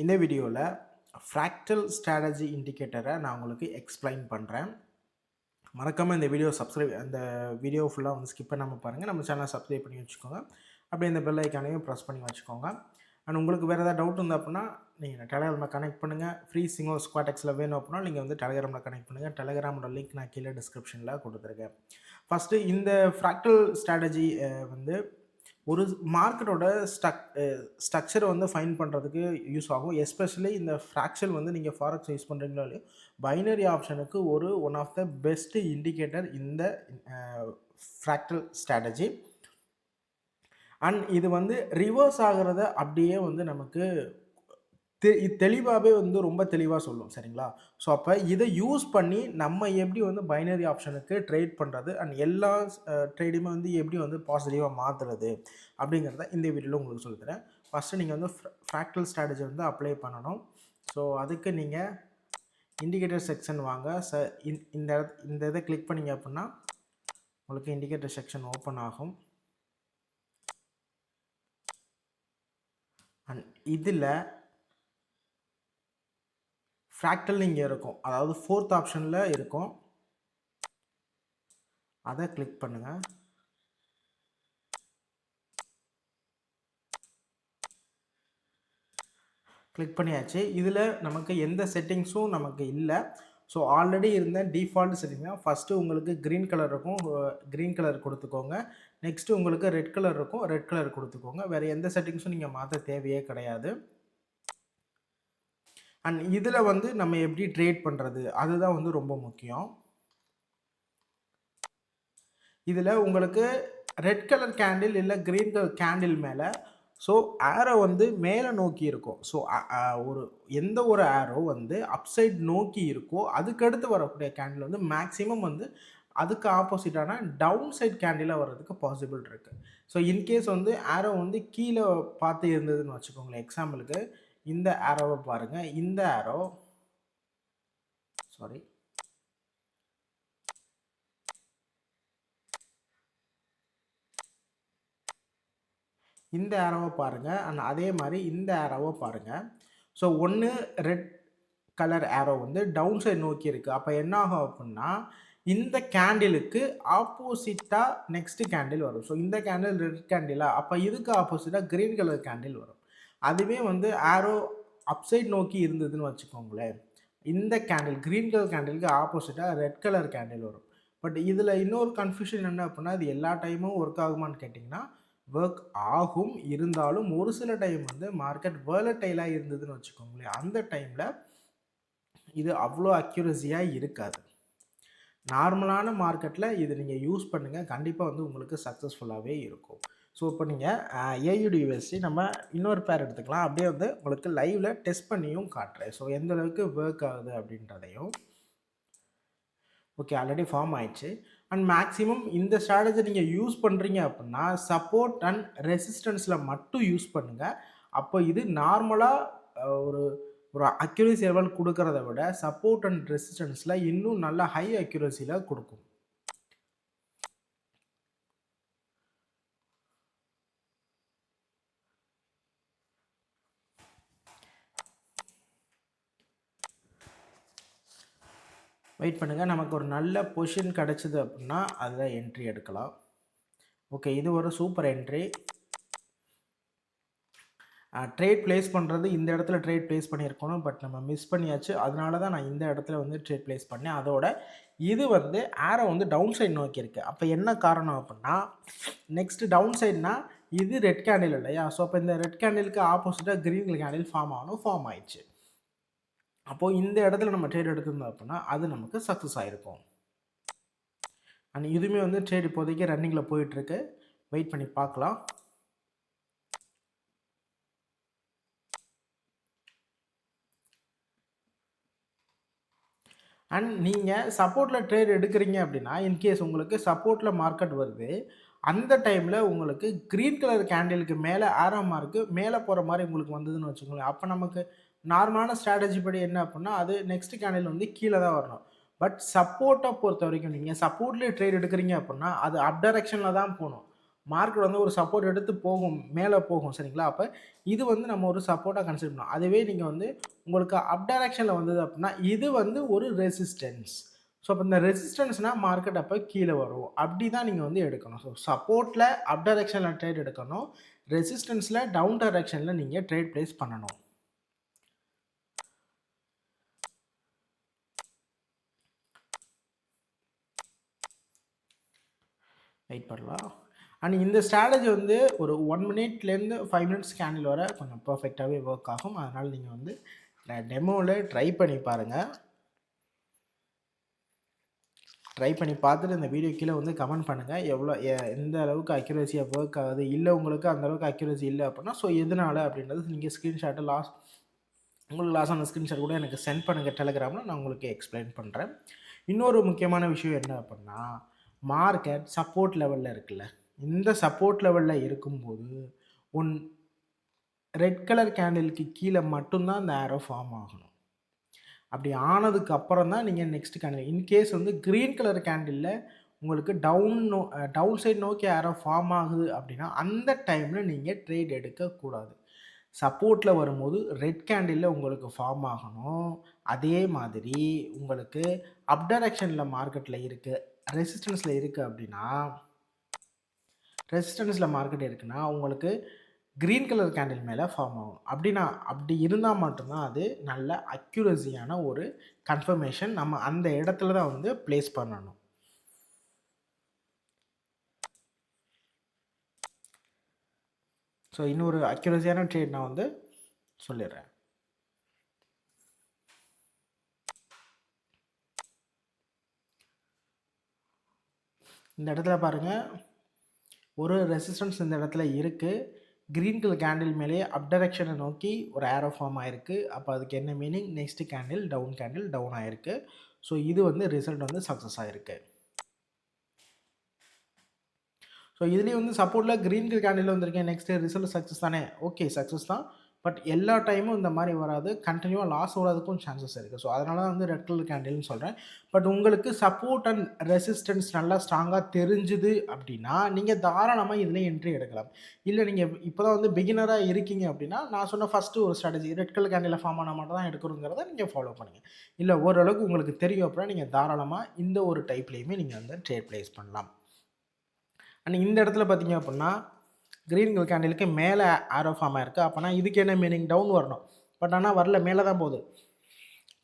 இந்த வீடியோவில் fractal strategy இண்டிகேட்டரை நான் உங்களுக்கு எக்ஸ்பிளைன் பண்ணுறேன். மறக்காமல் இந்த வீடியோ ஃபுல்லாக வந்து ஸ்கிப் பண்ணாமல் பாருங்கள். நம்ம சேனலை சப்ஸ்கிரைப் பண்ணி வச்சுக்கோங்க. அப்படியே இந்த பெல் ஐக்கானையும் ப்ரெஸ் பண்ணி வச்சுக்கோங்க. அண்ட் உங்களுக்கு வேறு ஏதாவது டவுட் இருந்தால் அப்படின்னா நீங்கள் டெலகிராமில் கனெக்ட் பண்ணுங்கள். ஃப்ரீ சிங்கோ ஸ்குவாடெக்ஸில் வேணும் அப்படின்னா நீங்கள் வந்து டெலகிராமில் கனெக்ட் பண்ணுங்கள். டெலகிராமோட லிங்க் நான் கீழே டிஸ்கிரிப்ஷனில் கொடுத்துருக்கேன். ஃபஸ்ட்டு இந்த ஃப்ராக்டல் ஸ்ட்ராட்டஜி வந்து ஒரு மார்க்கெட்டோட ஸ்ட்ரக்சரை வந்து ஃபைன் பண்ணுறதுக்கு யூஸ் ஆகும். எஸ்பெஷலி இந்த ஃப்ராக்ஷன் வந்து நீங்கள் ஃபாரெக்ஸ் யூஸ் பண்ணுறீங்களோ இல்லையோ, பைனரி ஆப்ஷனுக்கு one of the best indicator இந்த ஃப்ராக்டல் ஸ்ட்ராட்டஜி. அண்ட் இது வந்து ரிவர்ஸ் ஆகிறத அப்படியே வந்து நமக்கு தெளிவாகவே வந்து ரொம்ப தெளிவாக சொல்லும். சரிங்களா? ஸோ அப்போ இதை யூஸ் பண்ணி நம்ம எப்படி வந்து பைனரி ஆப்ஷனுக்கு ட்ரேட் பண்ணுறது அண்ட் எல்லா ட்ரேடையுமே வந்து எப்படி வந்து பாசிட்டிவாக மாற்றுறது அப்படிங்கிறத இந்த வீடியோவில் உங்களுக்கு சொல்லித்தரேன். ஃபஸ்ட்டு நீங்கள் வந்து ஃப்ராக்டல் ஸ்ட்ராட்டஜி வந்து அப்ளை பண்ணணும். ஸோ அதுக்கு நீங்கள் இண்டிகேட்டர் செக்ஷன் வாங்க. இந்த இதை கிளிக் பண்ணிங்க அப்படின்னா உங்களுக்கு இண்டிகேட்டர் செக்ஷன் ஓப்பன் ஆகும். அண்ட் இதில் ஃப்ராக்டல் இங்கே இருக்கும், அதாவது 4th ஆப்ஷனில் இருக்கும். அதை கிளிக் பண்ணுங்கள். கிளிக் பண்ணியாச்சு. இதில் நமக்கு எந்த செட்டிங்ஸும் நமக்கு இல்லை. ஸோ ஆல்ரெடி இருந்த டிஃபால்ட் செட்டிங்னா ஃபஸ்ட்டு உங்களுக்கு க்ரீன் கலர் இருக்கும், க்ரீன் கலர் கொடுத்துக்கோங்க. நெக்ஸ்ட்டு உங்களுக்கு ரெட் கலர் இருக்கும், ரெட் கலர் கொடுத்துக்கோங்க. வேறு எந்த செட்டிங்ஸும் நீங்கள் மாற்ற தேவையே கிடையாது. அண்ட் இதில் வந்து நம்ம எப்படி ட்ரேட் பண்ணுறது அதுதான் வந்து ரொம்ப முக்கியம். இதில் உங்களுக்கு ரெட் கலர் கேண்டில் இல்லை க்ரீன் கலர் கேண்டில் மேலே ஸோ ஆரோ வந்து மேலே நோக்கி இருக்கும். ஸோ எந்த ஒரு ஆரோ வந்து அப்சைட் நோக்கி இருக்கோ அதுக்கடுத்து வரக்கூடிய கேண்டில் வந்து மேக்ஸிமம் வந்து அதுக்கு ஆப்போசிட்டான டவுன் சைட் கேண்டிலாக வர்றதுக்கு பாசிபிள் இருக்குது. ஸோ இன்கேஸ் வந்து ஆரோ வந்து கீழே பார்த்து இருந்ததுன்னு வச்சுக்கோங்களேன். எக்ஸாம்பிளுக்கு இந்த ஆரோவை பாருங்கள். இந்த ஆரோவை பாருங்கள். அண்ட் அதே மாதிரி இந்த ஆரோவை பாருங்கள். ஸோ ஒன்று ரெட் கலர் ஆரோ வந்து டவுன் சைட் நோக்கி இருக்குது. அப்போ என்ன ஆகும் அப்படின்னா இந்த கேண்டிலுக்கு ஆப்போசிட்டாக நெக்ஸ்ட் கேண்டில் வரும். ஸோ இந்த கேண்டில் ரெட் கேண்டிலா, அப்போ இதுக்கு ஆப்போசிட்டாக க்ரீன் கலர் கேண்டில் வரும். அதுவே வந்து ஆரோ அப்சைட் நோக்கி இருந்ததுன்னு வச்சுக்கோங்களேன், இந்த கேண்டில் க்ரீன் கலர் கேண்டிலுக்கு ஆப்போசிட்டாக ரெட் கலர் கேண்டில் வரும். பட் இதில் இன்னொரு கன்ஃபியூஷன் என்ன அப்படின்னா, இது எல்லா டைமும் ஒர்க் ஆகுமான்னு கேட்டிங்கன்னா ஒர்க் ஆகும். இருந்தாலும் ஒரு சில டைம் வந்து மார்க்கெட் வேலட்டைலாக இருந்ததுன்னு வச்சுக்கோங்களேன், அந்த டைமில் இது அவ்வளோ அக்யூரஸியாக இருக்காது. நார்மலான மார்க்கெட்டில் இது நீங்கள் யூஸ் பண்ணுங்கள், கண்டிப்பாக வந்து உங்களுக்கு சக்ஸஸ்ஃபுல்லாகவே இருக்கும். ஸோ இப்போ நீங்கள் ஏயுடி யூஎஸ்டி நம்ம இன்னொரு பேர் எடுத்துக்கலாம். அப்படியே வந்து உங்களுக்கு லைவில் டெஸ்ட் பண்ணியும் காட்டுறேன். ஸோ எந்த அளவுக்கு ஒர்க் ஆகுது அப்படின்றதையும். ஓகே, ஆல்ரெடி ஃபார்ம் ஆயிடுச்சு. அண்ட் மேக்ஸிமம் இந்த ஸ்ட்ராட்டஜி நீங்கள் யூஸ் பண்ணுறீங்க அப்படின்னா சப்போர்ட் அண்ட் ரெசிஸ்டன்ஸில் மட்டும் யூஸ் பண்ணுங்கள். அப்போ இது நார்மலாக ஒரு அக்யூரசி லெவல் கொடுக்கறத விட சப்போர்ட் அண்ட் ரெசிஸ்டன்ஸில் இன்னும் நல்ல ஹை அக்யூரசியில் கொடுக்கும். வெயிட் பண்ணுங்கள். நமக்கு ஒரு நல்ல பொசிஷன் கிடச்சிது அப்படின்னா அதில் என்ட்ரி எடுக்கலாம். ஓகே, இது ஒரு சூப்பர் என்ட்ரி. ட்ரேட் ப்ளேஸ் பண்ணுறது இந்த இடத்துல ட்ரேட் ப்ளேஸ் பண்ணியிருக்கணும், பட் நம்ம மிஸ் பண்ணியாச்சு. அதனால தான் நான் இந்த இடத்துல வந்து ட்ரேட் ப்ளேஸ் பண்ணேன். அதோட இது வந்து ஆரோ வந்து டவுன் சைடு நோக்கி இருக்குது. அப்போ என்ன காரணம் அப்படின்னா, நெக்ஸ்ட்டு டவுன் சைடுனா இது ரெட் கேண்டில் இல்லையா? ஸோ அப்போ இந்த ரெட் கேண்டிலுக்கு ஆப்போசிட்டாக க்ரீன் கேண்டில் ஃபார்ம் ஆயிடுச்சு. அப்போது இந்த இடத்துல நம்ம ட்ரேட் எடுத்திருந்தோம் அப்படின்னா அது நமக்கு சக்ஸஸ் ஆகிருக்கும். அண்ட் இதுவுமே வந்து ட்ரேட் இப்போதைக்கு ரன்னிங்கில் போயிட்டுருக்கு. வெயிட் பண்ணி பார்க்கலாம். அண்ட் நீங்கள் சப்போர்ட்டில் ட்ரேட் எடுக்கிறீங்க அப்படின்னா இன்கேஸ் உங்களுக்கு சப்போர்ட்டில் மார்க்கெட் வருது, அந்த டைமில் உங்களுக்கு க்ரீன் கலர் கேண்டிலுக்கு மேலே ஆரோ மார்க்கு மேலே போகிற மாதிரி உங்களுக்கு வந்ததுன்னு வச்சுக்கோங்களேன். அப்போ நமக்கு நார்மலான ஸ்ட்ராட்டஜி படி என்ன அப்படின்னா அது நெக்ஸ்ட் கேண்டில் வந்து கீழே தான் வரணும். பட் சப்போர்ட்டை பொறுத்த வரைக்கும் நீங்கள் சப்போர்ட்லேயே ட்ரேட் எடுக்கிறீங்க அப்படின்னா அது அப் டைரக்ஷனில் தான் போகணும். மார்க்கெட் வந்து ஒரு சப்போர்ட் எடுத்து போகும், மேலே போகும் சரிங்களா. அப்போ இது வந்து நம்ம ஒரு சப்போர்ட்டாக கன்சிடர் பண்ணலாம். அதுவே நீங்கள் வந்து உங்களுக்கு அப் டைரக்ஷனில் வந்தது அப்படின்னா இது வந்து ஒரு ரெசிஸ்டன்ஸ். ஸோ அப்போ இந்த ரெசிஸ்டன்ஸ்னால் மார்க்கெட் அப்போ கீழே வரும். அப்படி தான் நீங்கள் வந்து எடுக்கணும். ஸோ சப்போர்ட்டில் அப் டைரக்ஷனில் ட்ரேட் எடுக்கணும், ரெசிஸ்டன்ஸில் டவுன் டைரக்ஷனில் நீங்கள் ட்ரேட் ப்ளேஸ் பண்ணணும். வெயிட் பண்ணலாம். அண்ட் இந்த ஸ்ட்ராட்டஜி வந்து ஒரு 1 மினிட்லேருந்து 5 மினிட்ஸ் கேண்டில் வர கொஞ்சம் பர்ஃபெக்டாகவே ஒர்க் ஆகும். அதனால் நீங்கள் வந்து டெமோவில் ட்ரை பண்ணி பாருங்கள். ட்ரை பண்ணி பார்த்துட்டு இந்த வீடியோ கீழே வந்து கமெண்ட் பண்ணுங்கள், எவ்வளோ எந்த அளவுக்கு அக்யூரஸியாக ஒர்க் ஆகுது. இல்லை உங்களுக்கு அந்தளவுக்கு அக்யூரஸி இல்லை அப்படின்னா ஸோ எதனால் அப்படின்றது நீங்கள் ஸ்க்ரீன்ஷாட்டை உங்களுக்கு லாஸ்ட்டான ஸ்க்ரீன்ஷாட் கூட எனக்கு சென்ட் பண்ணுங்கள் டெலகிராமில், நான் உங்களுக்கு எக்ஸ்பிளைன் பண்ணுறேன். இன்னொரு முக்கியமான விஷயம் என்ன அப்படின்னா, மார்க்கெட் சப்போர்ட் லெவலில் இருக்குல்ல, இந்த சப்போர்ட் லெவலில் இருக்கும்போது ரெட் கலர் கேண்டிலுக்கு கீழே மட்டும்தான் அந்த ஆரோ ஃபார்ம் ஆகணும். அப்படி ஆனதுக்கு அப்புறம் தான் நீங்கள் நெக்ஸ்ட் கேண்டில், இன்கேஸ் வந்து க்ரீன் கலர் கேண்டிலில் உங்களுக்கு டவுன் சைட் நோக்கி ஆரோ ஃபார்ம் ஆகுது அப்படின்னா அந்த டைமில் நீங்கள் ட்ரேட் எடுக்கக்கூடாது. சப்போர்ட்டில் வரும்போது ரெட் கேண்டிலில் உங்களுக்கு ஃபார்ம் ஆகணும். அதே மாதிரி உங்களுக்கு அப் டைரக்ஷனில் மார்க்கெட்டில் இருக்குது, ரெசிஸ்டன்ஸில் இருக்குது அப்படின்னா, ரெசிஸ்டன்ஸில் மார்க்கெட் இருக்குன்னா உங்களுக்கு க்ரீன் கலர் கேண்டில் மேலே ஃபார்ம் ஆகும். அப்படி இருந்தால் மட்டும்தான் அது நல்ல அக்யூரஸியான ஒரு கன்ஃபர்மேஷன் நம்ம அந்த இடத்துல தான் வந்து ப்ளேஸ் பண்ணணும். ஸோ இன்னொரு அக்யூரஸியான ட்ரேட் நான் வந்து சொல்லிடுறேன். இந்த இடத்துல பாருங்கள், ஒரு ரெசிஸ்டன்ஸ் இந்த இடத்துல இருக்குது. க்ரீன் கலர் கேண்டில் மேலே அப் டைரக்ஷனை நோக்கி ஒரு ஆரோ ஃபார்ம் ஆகிருக்கு. அப்போ அதுக்கு என்ன மீனிங், நெக்ஸ்ட் கேண்டில் டவுன் ஆகிருக்கு. ஸோ இது வந்து ரிசல்ட் வந்து சக்ஸஸ் ஆகிருக்கு. ஸோ இதுலேயும் வந்து சப்போர்ட்டில் க்ரீன் கலர் கேண்டில் வந்திருக்கேன், நெக்ஸ்ட்டு ரிசல்ட் சக்ஸஸ் தானே, ஓகே சக்ஸஸ் தான். பட் எல்லா டைமும் இந்த மாதிரி வராது, கண்டினியூவாக லாஸ் வர்றதுக்கும் சான்சஸ் இருக்குது. ஸோ அதனால தான் வந்து ரெட் கலர் கேண்டில்னு சொல்கிறேன். பட் உங்களுக்கு சப்போர்ட் அண்ட் ரெசிஸ்டன்ஸ் நல்லா ஸ்ட்ராங்காக தெரிஞ்சுது அப்படின்னா நீங்கள் தாராளமாக இதில் என்ட்ரி எடுக்கலாம். இல்லை நீங்கள் இப்போ தான் வந்து பிகினராக இருக்கீங்க அப்படின்னா நான் சொன்ன ஃபஸ்ட்டு ஒரு strategy red colour candle form ஆனால் மட்டும் தான் எடுக்கணுங்கிறத நீங்கள் ஃபாலோ பண்ணுங்கள். இல்லை ஓரளவுக்கு உங்களுக்கு தெரியும் அப்படின்னா நீங்கள் தாராளமாக இந்த ஒரு டைப்லேயுமே நீங்கள் வந்து ட்ரேட் ப்ளேஸ் பண்ணலாம். அண்ட் இந்த இடத்துல பார்த்தீங்க அப்படின்னா க்ரீன் கலர் கேண்டிலுக்கு மேலே ஆரோ ஃபார்ம் ஆயிருக்கு. அப்போனா இதுக்கு என்ன மீனிங், டவுன் வரணும். பட் ஆனால் வரல, மேலே தான் போகுது.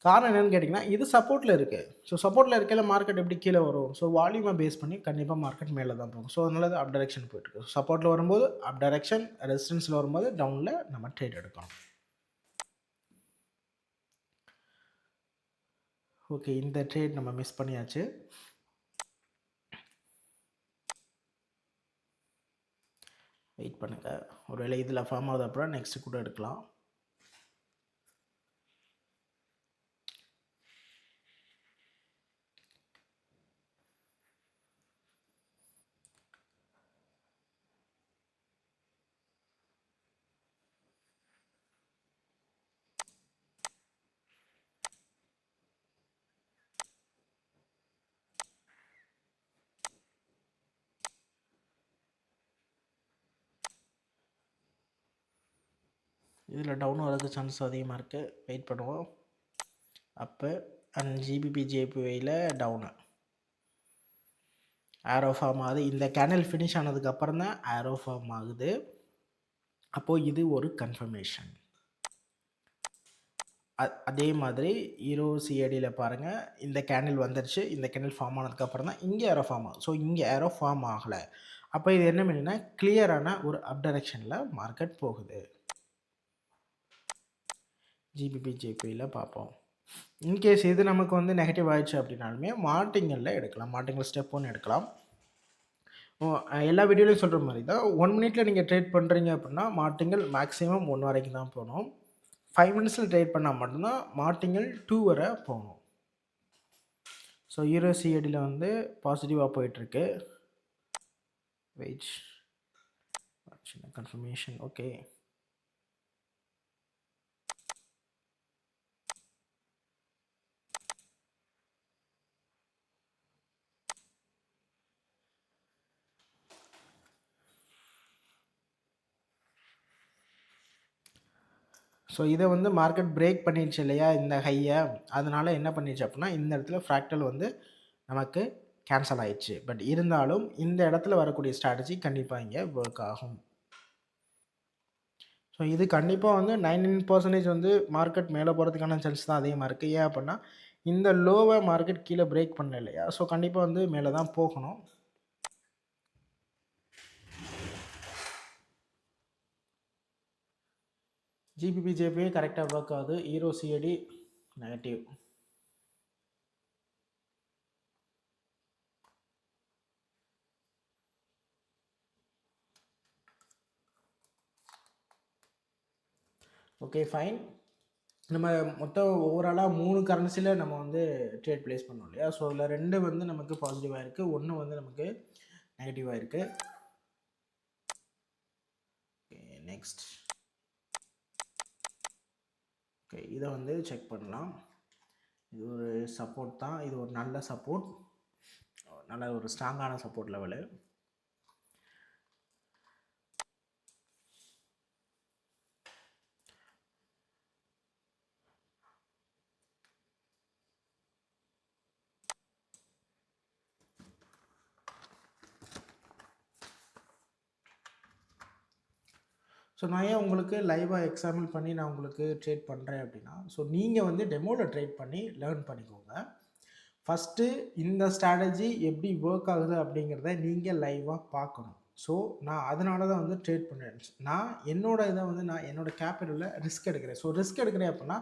காரணம் என்னென்னு கேட்டிங்கன்னா இது சப்போர்ட்டில் இருக்குது. ஸோ சப்போர்ட்டில் இருக்கையில் மார்க்கெட் எப்படி கீழே வரும், ஸோ வால்யூமை பேஸ் பண்ணி கண்டிப்பாக மார்க்கெட் மேலே தான் போகும். ஸோ அதனால அது அப் டைரக்ஷன் போயிட்டுருக்கு. சப்போர்ட்டில் வரும்போது அப் டைரக்ஷன், ரெசிஸ்டன்ஸில் வரும்போது டவுனில் நம்ம ட்ரேட் எடுக்கணும். ஓகே, இந்த ட்ரேட் நம்ம மிஸ் பண்ணியாச்சு. வெயிட் பண்ணுங்கள், ஒருவேளை இதில் ஃபார்ம் ஆகுது அப்புறம் நெக்ஸ்ட்டு கூட எடுக்கலாம். இதில் டவுன் வரதுக்கு சான்சஸ் அதிகமாக இருக்குது, வெயிட் பண்ணுவோம். அப்போ அண்ட் ஜிபிபிஜேபியில் டவுனு ஆரோ ஃபார்ம் ஆகுது. இந்த கேண்டில் ஃபினிஷ் ஆனதுக்கப்புறம் தான் ஆரோ ஃபார்ம் ஆகுது. அப்போது இது ஒரு கன்ஃபர்மேஷன். அதே மாதிரி ஹீரோ சிஏடியில் பாருங்கள், இந்த கேண்டில் வந்துருச்சு. இந்த கேண்டில் ஃபார்ம் ஆனதுக்கப்புறம் தான் இங்கே ஆரோ ஃபார்ம் ஆகும். ஸோ இங்கே ஆரோ ஃபார்ம் ஆகலை. அப்போ இது என்ன மீனிங்னா கிளியரான ஒரு அப் டைரக்ஷனில் மார்க்கெட் போகுது. ஜிபிபிஜேபியில் பார்ப்போம். இன்கேஸ் இது நமக்கு வந்து நெகட்டிவ் ஆயிடுச்சு அப்படின்னாலுமே மார்டிங்கலில் எடுக்கலாம். மார்டிங்கல் ஸ்டெப் 1 எடுக்கலாம். எல்லா வீடியோலையும் சொல்கிற மாதிரி தான் 1 மினிட்ல நீங்கள் ட்ரேட் பண்ணுறீங்க அப்படின்னா மார்டிங்கல் மேக்ஸிமம் 1 வரைக்கும் தான் போகணும். 5 மினிட்ஸில் ட்ரேட் பண்ணால் மட்டும்தான் மார்டிங்கல் 2 வரை போகணும். ஸோ ஹீரோ சிஏடியில் வந்து பாசிட்டிவாக போயிட்டுருக்கு. வெயிட், சின்ன கன்ஃபர்மேஷன். ஓகே, ஸோ இதை வந்து மார்க்கெட் பிரேக் பண்ணிடுச்சு இல்லையா இந்த ஹையை, அதனால் என்ன பண்ணிடுச்சு அப்படின்னா இந்த இடத்துல ஃப்ராக்டல் வந்து நமக்கு கேன்சல் ஆயிடுச்சு. பட் இருந்தாலும் இந்த இடத்துல வரக்கூடிய ஸ்ட்ராட்டஜி கண்டிப்பாக இங்கே ஒர்க் ஆகும். ஸோ இது கண்டிப்பாக வந்து 99% வந்து மார்க்கெட் மேலே போகிறதுக்கான சான்ஸ் தான் அதிகமாக இருக்குது. ஏன் அப்படின்னா இந்த லோவை மார்க்கெட் கீழே பிரேக் பண்ணல இல்லையா, ஸோ கண்டிப்பாக வந்து மேலே தான் போகணும். ஜிபிபிஜேபி கரெக்டாக ஒர்க் ஆகுது. ஈரோ சிஏடி நெகட்டிவ். Okay fine. நம்ம மொத்தம் ஓவராலாக 3 கரன்சியில் நம்ம வந்து ட்ரேட் ப்ளேஸ் பண்ணோம் இல்லையா, ஸோ அதில் 2 வந்து நமக்கு பாசிட்டிவாக இருக்குது, 1 வந்து நமக்கு நெகட்டிவாக இருக்குது. Okay next. ஓகே இதை வந்து செக் பண்ணலாம். இது ஒரு சப்போர்ட் தான், இது ஒரு நல்ல சப்போர்ட், நல்ல ஒரு ஸ்ட்ராங்கான சப்போர்ட் லெவலு. ஸோ நான் ஏன் உங்களுக்கு லைவாக எக்ஸாம்பிள் பண்ணி நான் உங்களுக்கு ட்ரேட் பண்ணுறேன் அப்படின்னா, ஸோ நீங்கள் வந்து டெமோவில் ட்ரேட் பண்ணி லேர்ன் பண்ணிக்கோங்க. ஃபஸ்ட்டு இந்த ஸ்ட்ராட்டஜி எப்படி ஒர்க் ஆகுது அப்படிங்கிறத நீங்கள் லைவாக பார்க்கணும். ஸோ நான் அதனால தான் வந்து ட்ரேட் பண்ணுறேன். நான் என்னோடய இதை வந்து நான் என்னோடய கேபிட்டலில் ரிஸ்க் எடுக்கிறேன். ஸோ ரிஸ்க் எடுக்கிறேன் அப்படின்னா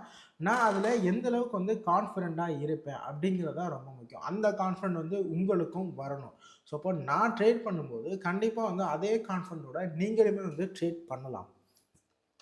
நான் அதில் எந்த அளவுக்கு வந்து கான்ஃபிடெண்ட்டாக இருப்பேன் அப்படிங்கிறது தான் ரொம்ப முக்கியம். அந்த கான்ஃபிடென்ட் வந்து உங்களுக்கும் வரணும். ஸோ அப்போ நான் ட்ரேட் பண்ணும்போது கண்டிப்பாக வந்து அதே கான்ஃபிடென்ட்டோட நீங்களுமே வந்து ட்ரேட் பண்ணலாம்.